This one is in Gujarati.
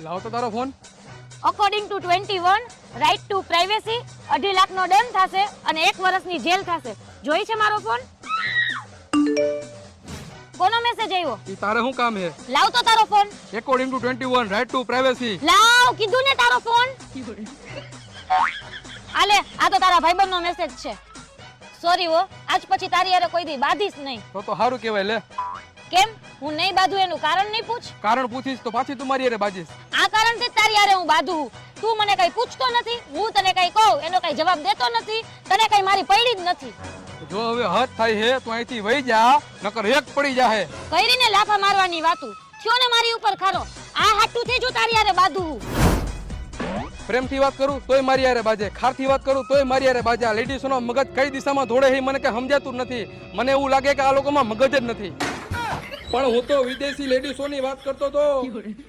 લાવ તો તારો ફોન. According to 21 right to privacy 2.5 લાખનો દંડ થશે અને 1 વર્ષની જેલ થશે. જોઈ છે મારો ફોન? કોનો મેસેજ આવ્યો? ઈ તારે શું કામ હે? લાવ તો તારો ફોન. According to 21 right to privacy. લાવ કીધું ને તારો ફોન. આલે આ તો તારા ભાઈબંધનો મેસેજ છે. સોરી હો, આજ પછી તારી હારે કોઈ દી બાધીશ નહીં. તો સારું કહેવાય. લે કેમ? હું નહીં બાધું એનું કારણ નહીં પૂછ. કારણ પૂછીશ તો પાછી તું મારી હારે બાજીશ. આ કારણથી જ તારી હારે હું બાધું. તું મને કઈ પૂછતો નથી, હું તને કઈ કહું એનો કઈ જવાબ દેતો નથી, તને કઈ મારી પડી જ નથી. જો હવે હદ થાય હે તો અહીંથી વહી જા, નકર એક પડી જાહે. કઈરીને લાફા મારવાની વાતું થયો ને મારી ઉપર ખારો. આ હાટું થઈ જો તારી હારે બાધું. પ્રેમથી વાત કરું તોય મારી હારે બાજે, ખારથી વાત કરું તોય મારી હારે બાજે. આ લેડીઝોનો મગજ કઈ દિશામાં દોડે છે મને કઈ સમજાતું નથી. મને એવું લાગે કે આ લોકોમાં મગજ જ નથી. પણ હું તો વિદેશી લેડીઝોની વાત કરતો તો.